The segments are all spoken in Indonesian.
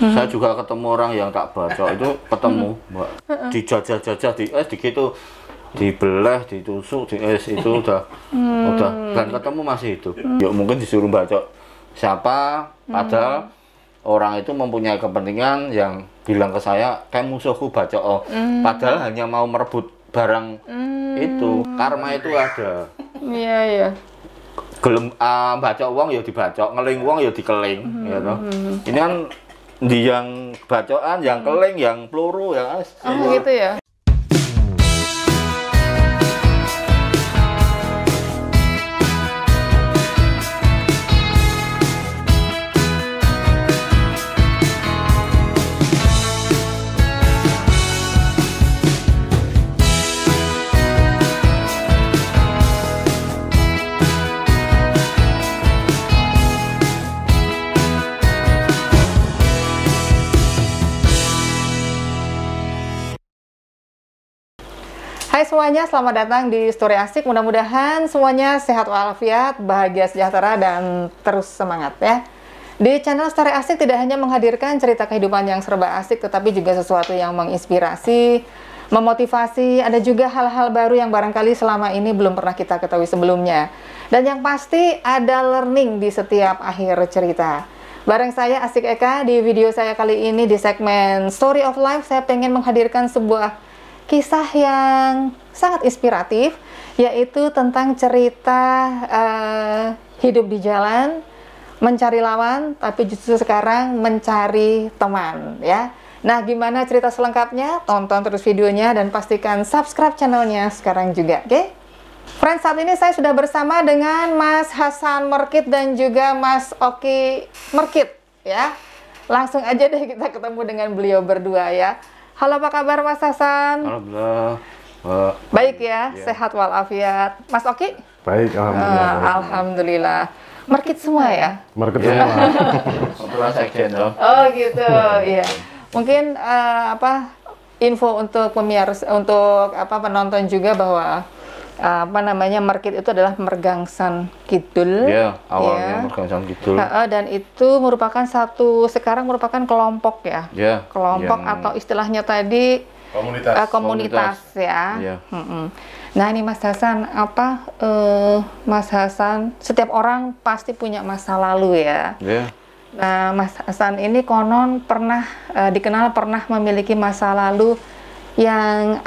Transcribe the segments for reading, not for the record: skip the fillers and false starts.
Saya juga ketemu orang yang tak baca itu ketemu Mbak dijajah-jajah di gitu dibelah, ditusuk, itu udah dan ketemu masih hidup. Yuk mungkin disuruh baca siapa, padahal orang itu mempunyai kepentingan yang bilang ke saya, kayak musuhku baca padahal hanya mau merebut barang itu. Karma itu ada. Iya, iya. Gelem baca uang ya dibaca, ngeling uang ya dikeling, gitu. Ini kan di yang bacaan, yang keling, yang peluru, yang gitu ya. Hai semuanya, selamat datang di Story Asik. Mudah-mudahan semuanya sehat walafiat, bahagia sejahtera, dan terus semangat ya. Di channel Story Asik tidak hanya menghadirkan cerita kehidupan yang serba asik, tetapi juga sesuatu yang menginspirasi, memotivasi, ada juga hal-hal baru yang barangkali selama ini belum pernah kita ketahui sebelumnya. Dan yang pasti ada learning di setiap akhir cerita. Bareng saya Asik Eka, di video saya kali ini di segmen Story of Life, saya pengen menghadirkan sebuah kisah yang sangat inspiratif, yaitu tentang cerita hidup di jalan, mencari lawan, tapi justru sekarang mencari teman ya. Nah, gimana cerita selengkapnya? Tonton terus videonya dan pastikan subscribe channelnya sekarang juga, oke? Friends, saat ini saya sudah bersama dengan Mas Hasan Merkit dan juga Mas Oki Merkit ya. Langsung aja deh kita ketemu dengan beliau berdua ya. Halo, apa kabar Mas Hasan? Alhamdulillah. Baik ya, sehat walafiat. Mas Oki? Baik, alhamdulillah. Alhamdulillah. Merkit semua ya? Merkit semua. Kebetulan sekjen dong. Oh gitu, iya. Mungkin info untuk penonton juga bahwa Merkit itu adalah Mergangsan Kidul. Iya, awalnya Mergangsan Kidul. Dan itu sekarang merupakan kelompok ya. Iya. Kelompok atau istilahnya tadi komunitas ya. Iya. Nah ini Mas Hasan, Mas Hasan, setiap orang pasti punya masa lalu ya. Iya. Nah Mas Hasan ini konon dikenal pernah memiliki masa lalu yang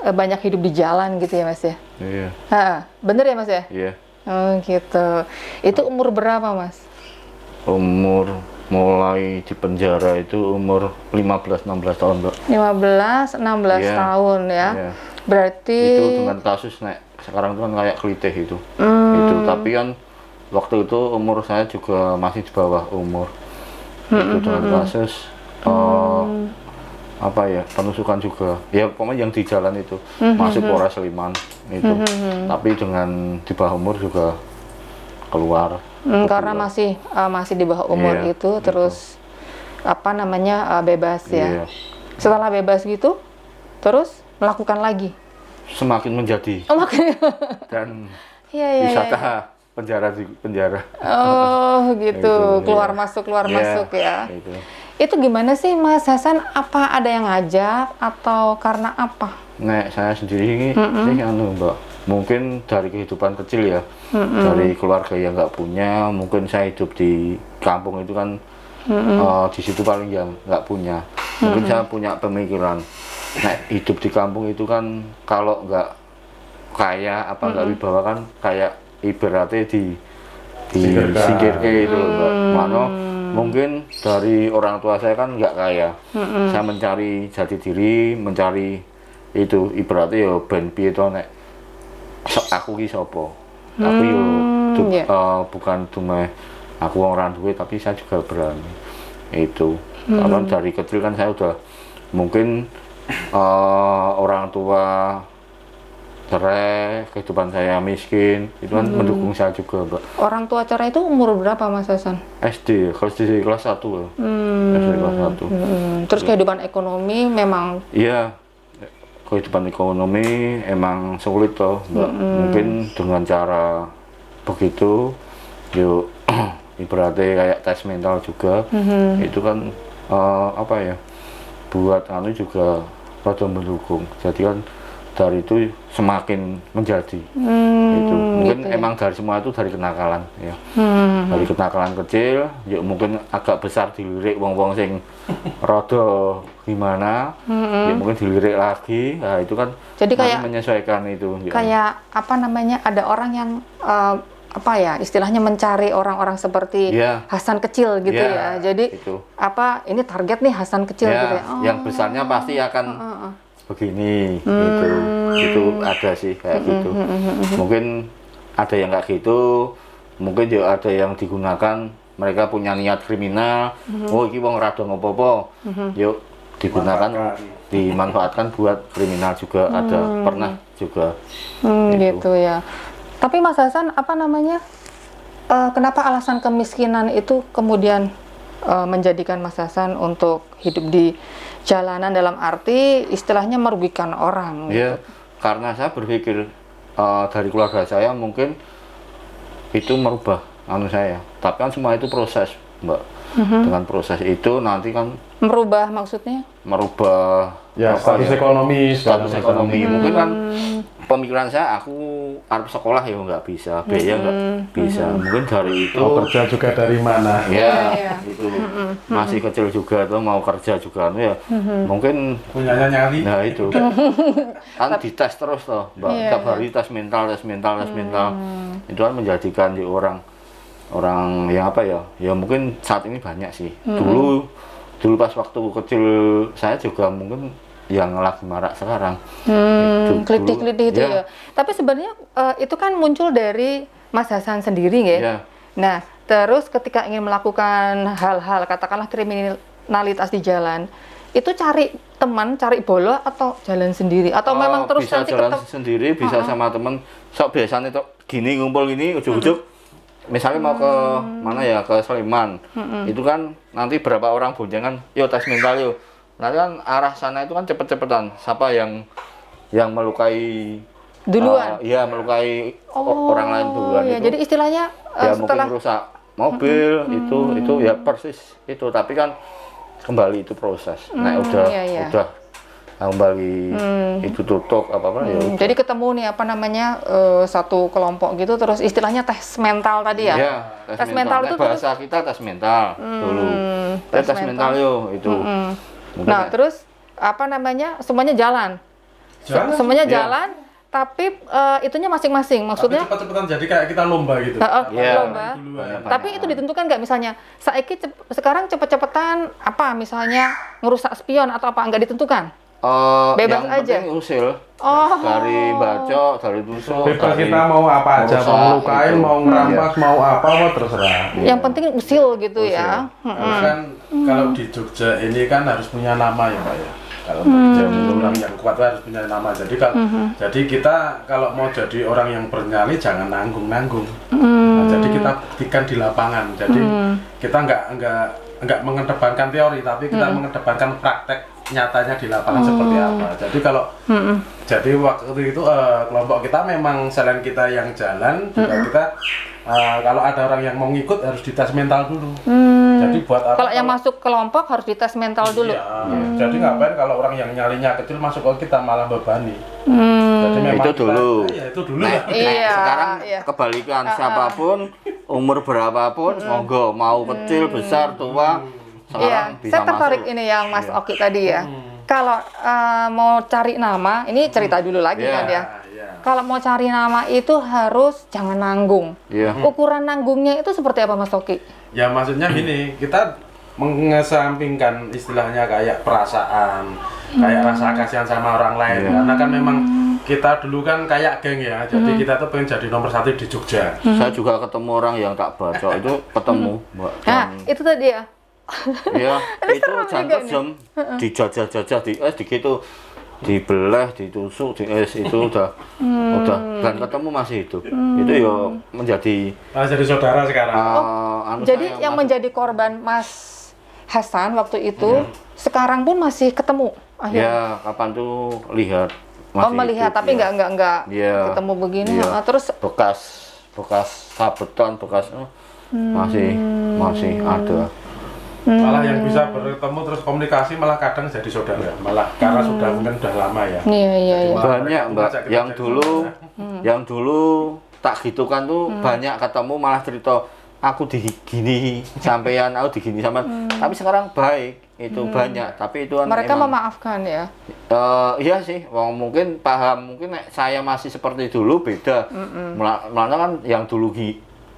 banyak hidup di jalan gitu ya Mas ya? Iya. Bener ya Mas ya? Iya. Oh gitu. Itu umur berapa Mas? Umur mulai di penjara itu umur 15-16 tahun, Mbak. 15-16 tahun ya. Iya. Berarti itu dengan kasus sekarang itu kan kayak kelitih itu. Itu tapi kan waktu itu umur saya juga masih di bawah umur. Itu dengan kasus penusukan juga ya, pokoknya yang di jalan itu masuk Polres Sleman itu. Tapi dengan di bawah umur juga keluar karena masih di bawah umur iya, itu terus bebas ya. Iya. Setelah bebas gitu terus melakukan lagi semakin menjadi dan wisata penjara di penjara. Oh gitu, keluar iya. masuk ya. Gitu. Itu gimana sih Mas Hasan? Apa ada yang ngajak atau karena apa? Saya sendiri sih Mbak, mungkin dari kehidupan kecil ya, dari keluarga yang nggak punya, mungkin saya hidup di kampung itu kan di situ paling yang nggak punya. Mungkin saya punya pemikiran, hidup di kampung itu kan kalau nggak kaya nggak wibawa kan kayak ibaratnya di singkirke itu Mbak. Mano mungkin dari orang tua saya kan nggak kaya, saya mencari jati diri, mencari itu ibaratnya ya ben piye to nek aku ki sapa. Aku yo bukan cuma aku orang duwe, tapi saya juga berani. Itu karena dari kecil kan saya udah mungkin orang tua cerai, kehidupan saya miskin, itu kan mendukung saya juga, Mbak. Orang tua cerai itu umur berapa Mas Hasan? SD kelas 1 ya. SD kelas 1. Terus kehidupan ekonomi memang? Iya, kehidupan ekonomi emang sulit toh, Mbak. Mungkin dengan cara begitu, yuk ibaratnya kayak tes mental juga, itu kan apa ya, buat anu juga rada mendukung. Jadi kan dari itu semakin menjadi itu mungkin gitu emang dari semua itu dari kenakalan ya, dari kenakalan kecil ya mungkin agak besar dilirik wong-wong sing rada gimana, ya mungkin dilirik lagi. Nah itu kan jadi kayak menyesuaikan itu ya. Kayak apa namanya, ada orang yang apa ya istilahnya mencari orang-orang seperti Hasan kecil gitu ya. Jadi itu. apa ini target nih Hasan kecil gitu ya. Yang besarnya pasti akan begini gitu. Itu ada sih kayak gitu. Mungkin ada yang kayak gitu, mungkin juga ada yang digunakan mereka punya niat kriminal. Oh iki wong rada ngopo-opo, yuk digunakan dimanfaatkan buat kriminal juga ada, pernah juga gitu ya. Tapi Mas Hasan apa namanya, kenapa alasan kemiskinan itu kemudian menjadikan Mas Hasan untuk hidup di jalanan, dalam arti istilahnya merugikan orang gitu? Karena saya berpikir dari keluarga saya mungkin itu merubah anu saya, tapi kan semua itu proses, Mbak. Dengan proses itu nanti kan merubah, maksudnya merubah ya status ekonomi. Mungkin kan pemikiran saya, aku harus sekolah ya nggak bisa, biaya nggak bisa. Mungkin dari itu kerja juga dari mana itu masih kecil juga tuh mau kerja juga ya mungkin punyanya nyali. Nah itu kan dites terus toh, Mbak. Tiap hari tes mental itu kan menjadikan di orang yang apa ya mungkin saat ini banyak sih. Dulu pas waktu kecil saya juga mungkin yang lagi marak sekarang. Klitik-klitik itu ya. Tapi sebenarnya itu kan muncul dari Mas Hasan sendiri ya. Nah, terus ketika ingin melakukan hal-hal katakanlah kriminalitas di jalan, itu cari teman, cari bola atau jalan sendiri atau memang terus bisa nanti jalan sendiri, bisa sama teman. Biasanya tuh gini ngumpul gini ujug-ujug. Misalnya mau ke mana ya, ke Sleman, itu kan nanti berapa orang boncengan, yuk tes mental yuk. Nanti kan arah sana itu kan cepet-cepetan. Siapa yang melukai duluan? Melukai orang lain duluan. Itu, jadi istilahnya ya setelah mungkin rusak mobil itu ya persis itu. Tapi kan kembali itu proses. Nah udah kembali itu tutup apa ya. Jadi ketemu nih apa namanya satu kelompok gitu, terus istilahnya tes mental tadi ya. Iya, tes mental itu bahasa kita tes mental dulu. Tes mental yo itu. Nah, terus apa namanya, semuanya jalan. Semuanya jalan, tapi itunya masing-masing. Maksudnya cepet-cepetan, jadi kayak kita lomba gitu. Lomba. Tapi itu ditentukan nggak, misalnya sekarang cepet-cepetan apa misalnya ngerusak spion atau apa, nggak ditentukan? Bebas yang aja. Usil dari bacok, dari tusuk, bebas kita mau apa aja, mau melukain, mau merampas, mau apa, mau terserah. Yang penting usil gitu ya. Kan kalau di Jogja ini kan harus punya nama ya Pak ya. Kalau jadi orang yang kuat harus punya nama. Jadi jadi kita kalau mau jadi orang yang bernyali jangan nanggung-nanggung. Nah, jadi kita buktikan di lapangan. Jadi kita nggak mengedepankan teori, tapi kita mengedepankan praktek nyatanya di lapangan seperti apa. Jadi kalau jadi waktu itu kelompok kita memang selain kita yang jalan juga kita kalau ada orang yang mau ngikut harus dites mental dulu. Jadi buat apa? Kalau yang masuk kelompok harus dites mental dulu. Jadi ngapain kalau orang yang nyalinya kecil masuk ke kita malah bebani. Jadi memang itu dulu. Itu dulu sekarang kebalikan, siapapun umur berapapun monggo, mau kecil besar tua. Iya, saya tertarik ini yang Mas Oki tadi ya. Kalau mau cari nama, ini cerita dulu lagi kan ya. Kalau mau cari nama itu harus jangan nanggung. Ukuran nanggungnya itu seperti apa Mas Oki? Ya maksudnya gini, kita mengesampingkan istilahnya kayak perasaan, kayak rasa kasihan sama orang lain. Karena kan memang kita dulu kan kayak geng ya, jadi kita tuh pengen jadi nomor 1 di Jogja. Saya juga ketemu orang yang tak baca itu ketemu, Mbak. Nah, itu tadi ya. Iya, itu jam dijajah-jajah di es gitu, dibelah, ditusuk, di es itu udah dan ketemu masih hidup. Itu ya menjadi saudara sekarang. Jadi yang menjadi korban Mas Hasan waktu itu sekarang pun masih ketemu akhirnya. Ya, kapan tuh lihat. Melihat tapi nggak ketemu begini. Terus bekas sabetan, masih ada. Malah yang bisa bertemu terus komunikasi malah kadang jadi saudara, malah karena sudah mungkin udah lama ya. Iya, iya, Jadi iya. malah Banyak mereka Mbak, ngajak kita yang jadi dulu saudara. yang dulu tak gitu kan tuh banyak ketemu malah cerita aku digini sampean, aku digini sama. Tapi sekarang baik itu banyak, tapi itu kan Mereka emang, memaafkan ya. iya sih, mungkin paham, mungkin saya masih seperti dulu beda. Malah kan yang dulu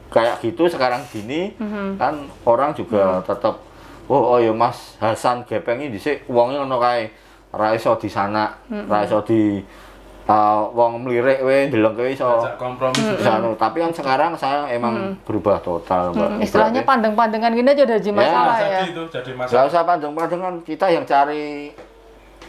kayak gitu sekarang gini kan orang juga tetap oh ya Mas Hasan gepeng ini dhisik wonge ngono kae. Ra iso di sana, ra iso di wong mlirik we ndeleng kowe iso Ajak kompromi. anu. Tapi kan sekarang saya emang berubah total, Mbak. Istilahnya pandang-pandangan gini aja udah jadi masalah ya. Jadi itu jadi Nggak masalah. usah pandang-pandangan, kita yang cari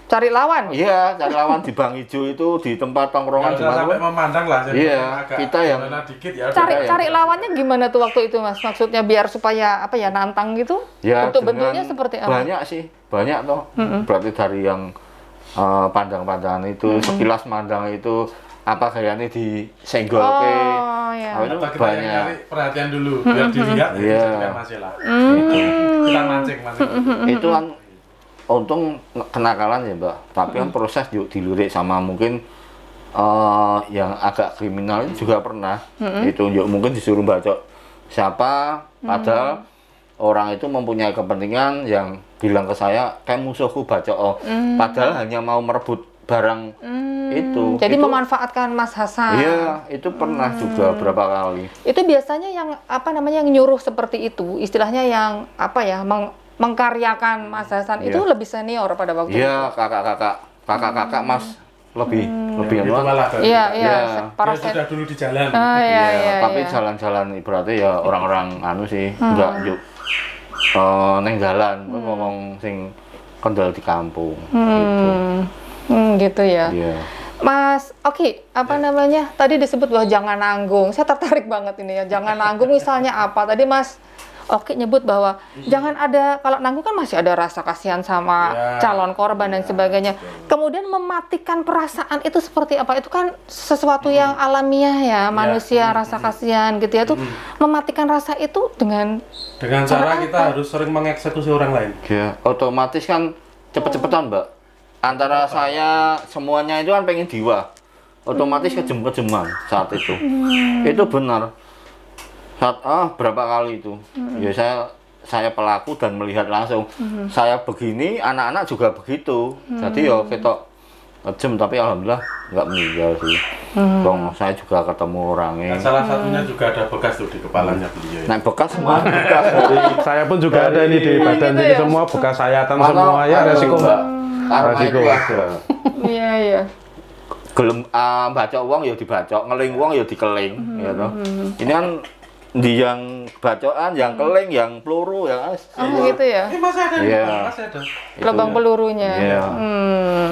Cari lawan. iya, cari lawan di Bang Ijo itu di tempat tongkrongan Nggak usah sampai Jemaah. memandang lah. jadi Iya, agak kita yang- gimana dikit ya. udah. Cari ya. cari lawannya gimana tuh waktu itu Mas? Maksudnya biar supaya apa ya nantang gitu? Ya, Untuk dengan bentuknya seperti apa? banyak sih, banyak toh. Berarti dari yang pandang-pandangan itu, sekilas mandang itu apa kayaknya disenggol ke. Oh ya. itu Atau kita yang banyak. nyari perhatian dulu biar dilihat ya Iya. dijadikan masalah. Kita mancing. Itu kan untung kenakalan ya Mbak, tapi kan proses juga dilirik sama mungkin yang agak kriminal itu juga pernah. Itu juga mungkin disuruh baca siapa, padahal orang itu mempunyai kepentingan yang bilang ke saya kayak musuhku baca padahal hanya mau merebut barang itu. Jadi Itu- memanfaatkan Mas Hasan. Iya, itu pernah juga berapa kali. Itu biasanya yang apa namanya yang nyuruh seperti itu, istilahnya yang apa ya mengkaryakan Mas Hasan itu Iya. lebih senior pada waktu itu. Iya, kakak-kakak Mas lebih Itu anu. malah dari Iya, Iya. iya. Para dia sudah dulu di jalan. Ah, iya, iya, tapi iya. jalan-jalan berarti ya orang-orang anu sih, enggak yuk neng jalan, ngomong sing kendal di kampung. Gitu. Gitu ya. Iya. Mas, oke, apa namanya? Tadi disebut bahwa jangan nanggung. Saya tertarik banget ini ya. Jangan nanggung misalnya apa? Tadi Mas Oke nyebut bahwa jangan ada, kalau nanggung kan masih ada rasa kasihan sama Ya. calon korban dan sebagainya. Kemudian mematikan perasaan itu seperti apa? Itu kan sesuatu yang alamiah ya, manusia rasa kasihan gitu ya. Tuh mematikan rasa itu dengan Cara kita harus sering mengeksekusi orang lain. Ya, otomatis kan cepet-cepetan, Mbak. Antara saya semuanya itu kan pengen diwa. Otomatis kejem-kejeman saat itu. Itu benar. Saat berapa kali itu. Ya saya pelaku dan melihat langsung. Saya begini, anak-anak juga begitu. Jadi ya kita kejem tapi alhamdulillah nggak meninggal sih. Bang, saya juga ketemu orangnya. Dan salah satunya juga ada bekas tuh di kepalanya beliau. Nah, bekas semua bekas dari Saya pun juga ada ini di badan gitu ini ya? semua bekas sayatan Mana semua ya ada, resiko Mbak. Karma Resiko. itu ada. iya iya. Gelem baca uang ya dibaca, ngeling uang ya dikeling, ya toh. Ini kan di yang bacaan, yang keling, yang peluru, yang Gitu ya. masih ada nih, Iya. masih ada. Lubang pelurunya. Iya.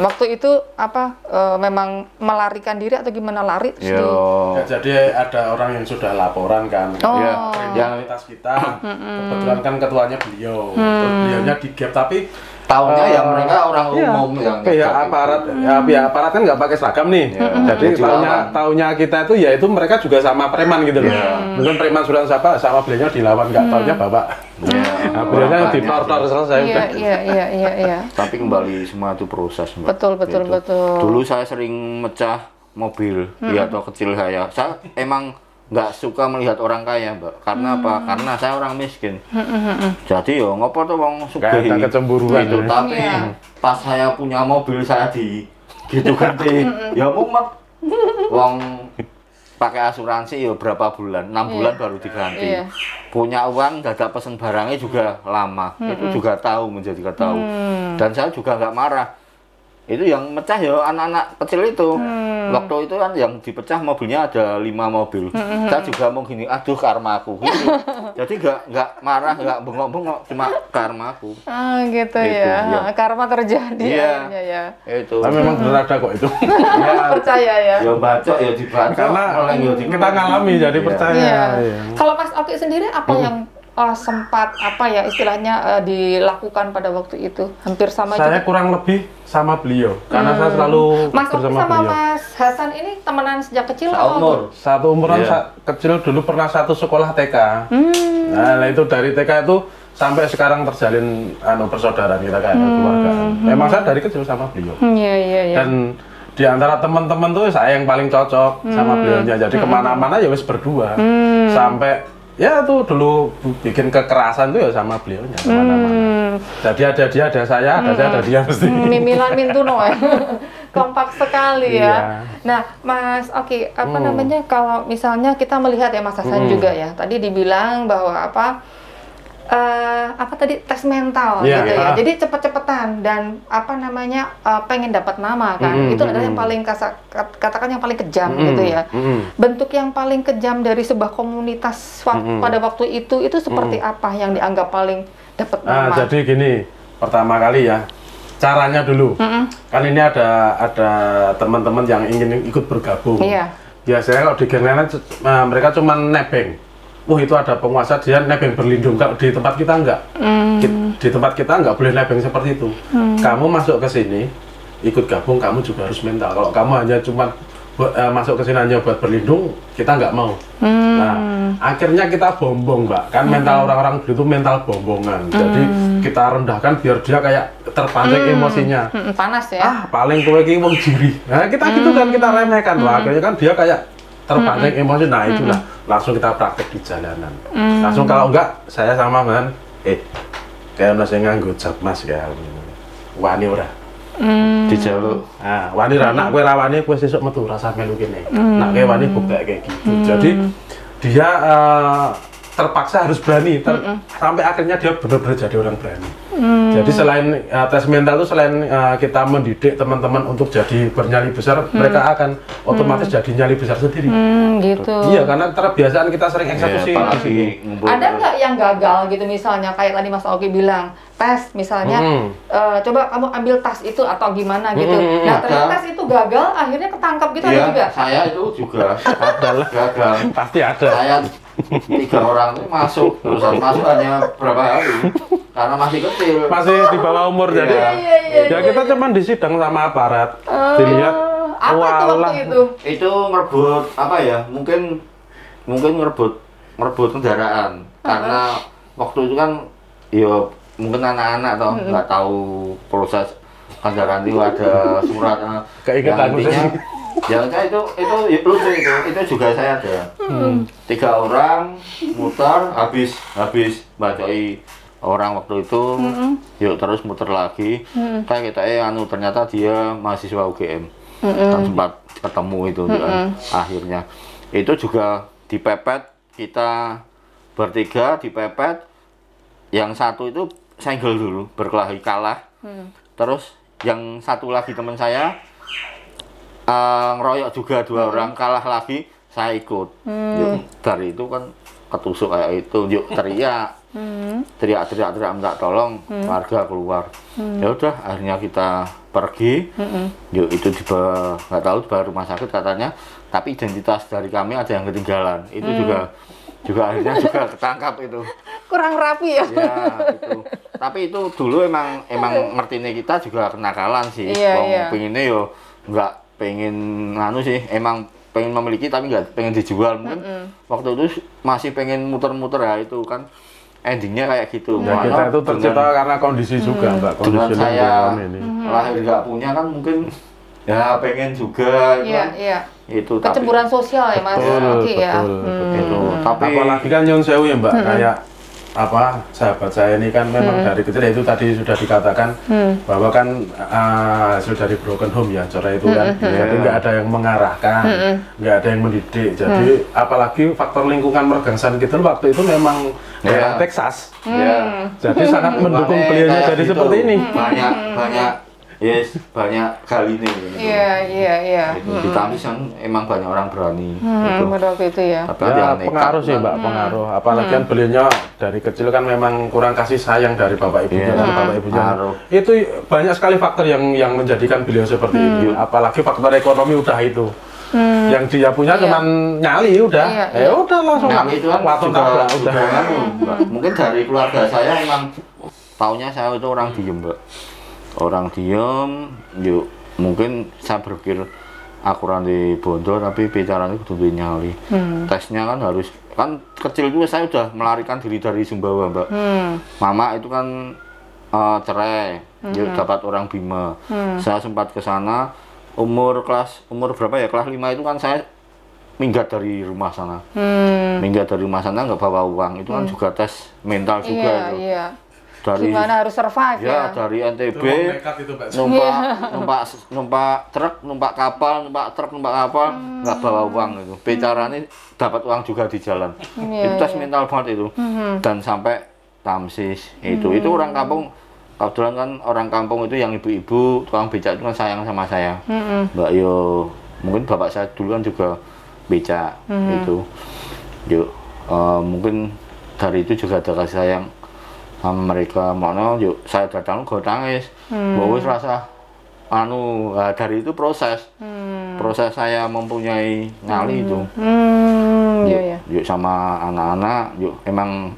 Waktu itu apa memang melarikan diri atau gimana lari terus Yo. Ya, jadi ada orang yang sudah laporan kan. Oh. Ya, yang Kriminalitas kita, kebetulan kan ketuanya beliau, terus beliaunya di gap tapi tahunnya yang mereka orang umum yang pihak aparat, ya pihak aparat kan nggak pakai seragam nih. Jadi Jadi taunya kita itu ya itu mereka juga sama preman gitu loh. Mungkin preman sudah sama beliaunya dilawan nggak taunya bapak. Nah, beliaunya ditortor selesai Iya udah. iya. Tapi kembali semua itu proses, Mbak. Betul. Dulu saya sering mecah mobil, ya atau kecil saya. Saya emang nggak suka melihat orang kaya, Mbak. Karena apa? Karena saya orang miskin. Jadi yo ngopo tuh wong Nggak sugih ada kecemburuan. gitu. Ya. Tapi Iya. pas saya punya mobil saya gitu ganti, ya mumet. Wong pakai asuransi ya berapa bulan? 6 bulan baru diganti. Iya. Punya uang dadak pesen barangnya juga lama. Itu juga tahu menjadi tahu. Dan saya juga nggak marah. Itu yang mecah ya anak-anak kecil itu. Waktu itu kan yang dipecah mobilnya ada 5 mobil. Saya juga mau gini, aduh karmaku. Gitu. Jadi nggak marah, nggak bengok-bengok, cuma karmaku. Gitu Gitu, ya. iya. Karma terjadi Iya. akhirnya ya. Itu. Tapi memang benar ada kok itu. Ya, Percaya ya. ya baca ya dibaca. Karena meleng ya di- kita ngalami jadi Iya. percaya. Iya. Iya. Kalau Mas Oki sendiri apa yang sempat apa ya istilahnya dilakukan pada waktu itu? Hampir sama Saya juga. kurang lebih sama beliau karena saya selalu Mas Oki bersama sama beliau. Mas Hasan ini temenan sejak kecil Seumur. Satu umuran Iya. kecil dulu pernah satu sekolah TK. Nah itu dari TK itu sampai sekarang terjalin persaudaraan kita kayak keluargaan. Memang saya dari kecil sama beliau. Iya. Dan di antara teman-teman tuh saya yang paling cocok sama beliaunya. Jadi kemana-mana ya wis berdua. Sampai ya tuh dulu bikin kekerasan tuh ya sama beliaunya kemana-mana. Jadi ada dia, ada saya, ada dia mesti. Mimilan mintuno ya. Kompak sekali ya. Iya. Nah, Mas, oke, apa namanya kalau misalnya kita melihat ya Mas Hasan juga ya. Tadi dibilang bahwa apa tadi tes mental gitu ya. Jadi cepet-cepetan dan apa namanya pengen dapat nama kan. Itu adalah yang paling katakan yang paling kejam gitu ya. Bentuk yang paling kejam dari sebuah komunitas pada waktu itu seperti apa yang dianggap paling dapat nama? Jadi gini, pertama kali ya caranya dulu. Kan ini ada teman-teman yang ingin ikut bergabung. Iya. Biasanya kalau di geng lain mereka cuma nebeng. Wah itu ada penguasa dia nebeng berlindung. Kalau di tempat kita enggak. Di tempat kita enggak boleh nebeng seperti itu. Kamu masuk ke sini, ikut gabung, kamu juga harus mental. Kalau kamu hanya cuma masuk ke sini hanya buat berlindung, kita nggak mau. Nah, akhirnya kita bombong, Mbak. Kan mental orang-orang dulu itu mental bombongan. Jadi kita rendahkan biar dia kayak terpancing emosinya. Panas ya. Paling kowe iki wong jiri. Nah, kita gitu kan kita remehkan. Wah, akhirnya kan dia kayak terpancing emosi. Nah, itulah langsung kita praktek di jalanan. Langsung kalau enggak saya sama kan kayak ono sing nganggo jas mas ya. Wani ora. Dijaluk. Nah, wani ra nak kowe ra wani kowe sesuk metu rasa melu kene. Nak kowe wani bukti kayak gitu. Jadi dia terpaksa harus berani sampai akhirnya dia benar-benar jadi orang berani. Jadi selain tes mental itu selain kita mendidik teman-teman untuk jadi bernyali besar, mereka akan otomatis jadi nyali besar sendiri. Gitu. Iya, karena terbiasaan kita sering eksekusi. Ada nggak yang gagal gitu misalnya kayak tadi Mas Oki bilang tes misalnya coba kamu ambil tas itu atau gimana gitu. Nah ternyata tes itu gagal akhirnya ketangkap gitu ada juga. Saya itu juga adalah gagal. Pasti ada. Saya 3 orang itu masuk hanya berapa hari karena masih kecil. Masih di bawah umur jadi. Ya kita cuma disidang sama aparat. Dilihat apa itu waktu itu? Itu merebut apa ya? Mungkin merebut kendaraan karena waktu itu kan ya mungkin anak-anak toh nggak tahu proses kendaraan itu ada surat yang intinya ya itu lucu itu juga saya ada 3 orang muter habis bacoi orang waktu itu yuk terus muter lagi kayak kita ternyata dia mahasiswa UGM kan sempat ketemu itu akhirnya itu juga dipepet kita bertiga dipepet yang satu itu senggol dulu berkelahi kalah terus yang satu lagi teman saya ngeroyok juga 2 orang kalah lagi saya ikut yuk, dari itu kan ketusuk kayak itu yuk teriak minta tolong warga keluar ya udah akhirnya kita pergi yuk itu nggak tahu di rumah sakit katanya tapi identitas dari kami ada yang ketinggalan itu juga akhirnya juga ketangkap itu kurang rapi ya. Ya itu tapi itu dulu emang ngertine kita juga kenakalan sih pengennya yo nggak pengen sih emang pengen memiliki tapi nggak pengen dijual mungkin waktu itu masih pengen muter-muter ya itu kan endingnya kayak gitu. Ya, kita itu tercipta karena kondisi juga Mbak, kondisi dengan saya lahir nggak punya kan mungkin ya pengen juga itu kecemburuan sosial ya Mas. Betul. Tapi apalagi kan nyun sewu ya Mbak kayak sahabat saya ini kan memang dari kecil itu tadi sudah dikatakan bahwa kan hasil dari broken home ya cara itu kan jadi nggak ada yang mengarahkan nggak ada yang mendidik jadi apalagi faktor lingkungan Mergangsan gitu waktu itu memang daerah Texas jadi sangat mendukung beliaunya jadi seperti ini banyak kali ini. Iya. Di Kamis kan emang banyak orang berani. Pada waktu itu ya. Tapi pengaruh sih Mbak, pengaruh. Apalagi kan beliaunya dari kecil kan memang kurang kasih sayang dari bapak ibunya dan bapak ibunya. Itu banyak sekali faktor yang menjadikan beliau seperti ini. Apalagi faktor ekonomi udah itu. Yang dia punya cuman nyali udah. Udah langsung itu kan udah. Mungkin dari keluarga saya emang taunya saya itu orang diem Mbak. Orang diem, yuk mungkin saya berpikir aku di bondo tapi bicaranya kudu nyali. Tesnya kan harus, kan kecil itu saya udah melarikan diri dari Sumbawa, Mbak. Mama itu kan cerai, dia dapat orang Bima. Saya sempat ke sana umur berapa ya? Kelas 5 itu kan saya minggat dari rumah sana. Minggat dari rumah sana nggak bawa uang. Itu kan juga tes mental juga itu. Iya. Dari, gimana harus survive ya? Dari NTB itu, numpak truk, numpak kapal, nggak bawa uang itu. Bicaranya dapat uang juga di jalan. Itu tes mental banget itu. Dan sampai Tamsis itu orang kampung. Kebetulan kan orang kampung itu yang ibu-ibu tukang becak itu kan sayang sama saya. Mbak yo, mungkin bapak saya dulu kan juga becak itu. Yuk, mungkin dari itu juga ada kasih sayang sama mereka. Mana yuk saya datang gue tangis. Bahwa rasa dari itu proses saya mempunyai nyali itu. Yuk sama anak-anak yuk emang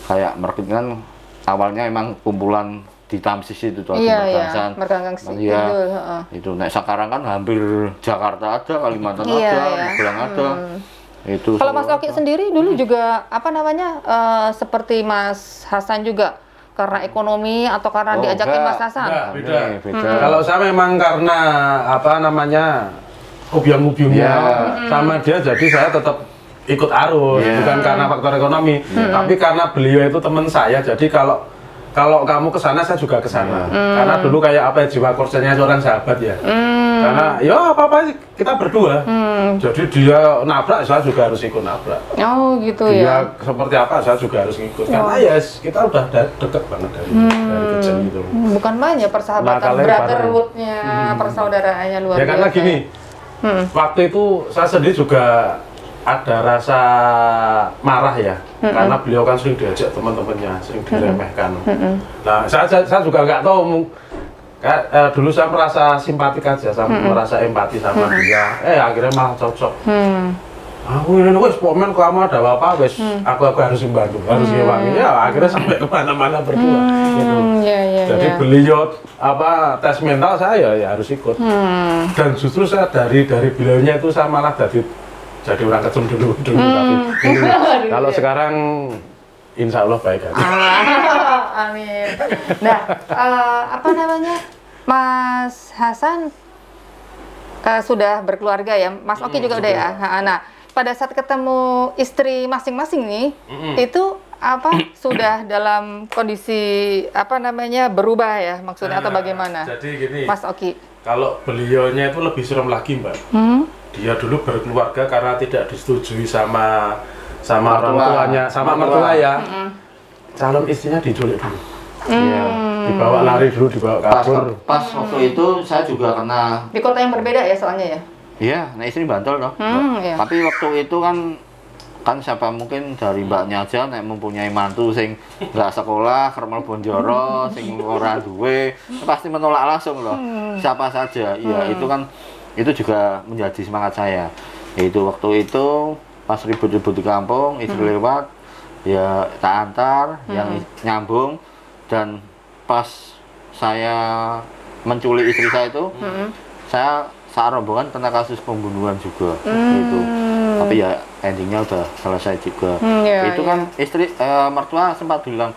kayak mereka kan awalnya emang kumpulan di Tamsis itu tuh Merganggang itu. Nah sekarang kan hampir Jakarta ada, Kalimantan ada, Magelang ada. Itu. Kalau Mas Oki sendiri dulu juga apa namanya seperti Mas Hasan juga karena ekonomi atau karena diajakin Mas Hasan? Beda. Kalau saya memang karena apa namanya hobi-hobinya sama dia, jadi saya tetap ikut arus, bukan karena faktor ekonomi, tapi karena beliau itu teman saya. Jadi kalau kamu ke sana, saya juga ke sana. Karena dulu kayak apa ya, jiwa korsernya seorang sahabat ya. Karena ya apa-apa kita berdua. Jadi dia nabrak, saya juga harus ikut nabrak. Oh gitu dia seperti apa, saya juga harus ngikut. Karena kita udah deket banget dari kecil gitu. Bukan main ya persahabatan, brotherhood-nya, persaudaraannya luar biasa. Ya karena gini, waktu itu saya sendiri juga ada rasa marah ya, karena beliau kan sering diajak teman-temannya, sering diremehkan. Nah, saya juga nggak tahu, dulu saya merasa simpatik aja, merasa empati sama dia. Akhirnya malah cocok. Aku ini wes pomen kamu ada apa-apa wes, aku harus membantu, harus ngewangi. Ya akhirnya sampai kemana-mana berdua. Gitu. Jadi beliau tes mental saya ya harus ikut. Dan justru saya dari beliaunya itu saya malah jadi orang kecil dulu tapi kalau sekarang insya Allah baik aja. Amin. Nah, apa namanya, Mas Hasan sudah berkeluarga ya, Mas Oki juga udah ya. Nah, pada saat ketemu istri masing-masing nih, itu sudah dalam kondisi apa namanya berubah ya maksudnya atau bagaimana? Jadi gini, Mas Oki. Kalau beliaunya itu lebih serem lagi, Mbak. Dia dulu berkeluarga karena tidak disetujui sama orang tuanya, sama mertua ya. Calon istrinya diculik dulu. Dibawa lari dulu, dibawa kabur. Pas waktu itu saya juga kena. Di kota yang berbeda ya soalnya ya? Iya, nah istri Bantul loh. Tapi waktu itu kan siapa mungkin dari mbaknya aja nek mempunyai mantu sing nggak sekolah, kermel bonjoro, sing ora duwe, pasti menolak langsung loh. Siapa saja, ya itu kan itu juga menjadi semangat saya. Yaitu waktu itu pas ribut-ribut di kampung, istri lewat, ya tak antar, yang nyambung, dan pas saya menculik istri saya itu, saya rombongan kena kasus pembunuhan juga, gitu. Tapi ya endingnya udah selesai juga. Itu kan istri mertua sempat bilang,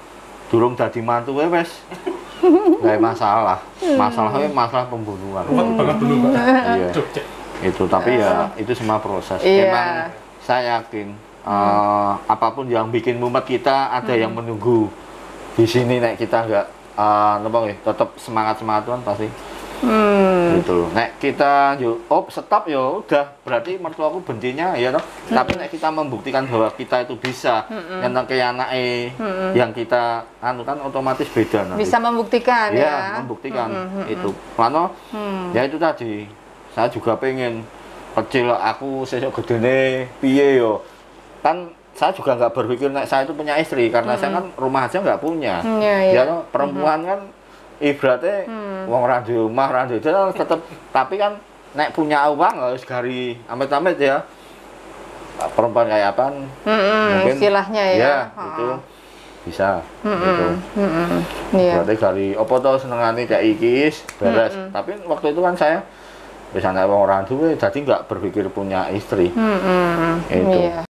durung dadi mantu wes. Nggak masalah, masalah pembunuhan. Banget dulu, Pak. Iya. Itu tapi ya itu semua proses. Emang saya yakin apapun yang bikin mumet kita ada yang menunggu di sini. Nek kita nggak tetap semangat kan pasti. Gitu loh. Nek kita stop udah berarti mertuaku bencinya ya toh. Tapi nek kita membuktikan bahwa kita itu bisa nyeneng ke anake yang kita kan otomatis beda nanti. Bisa membuktikan ya. Membuktikan itu. Mano ya itu tadi. Saya juga pengen kecil aku sesuk gedene piye yo. Kan saya juga nggak berpikir nek saya itu punya istri karena saya kan rumah aja nggak punya. Ya toh, perempuan kan ibaratnya wong ra di omah ra di tetep, tapi kan nek punya uang harus gari amit-amit ya. Perempuan kayak apa? Mungkin istilahnya ya. Itu bisa gitu. Berarti gari opo to senengane kayak iki beres. Tapi waktu itu kan saya Wis anak wong ora duwe, dadi nggak berpikir punya istri. Itu. Iya.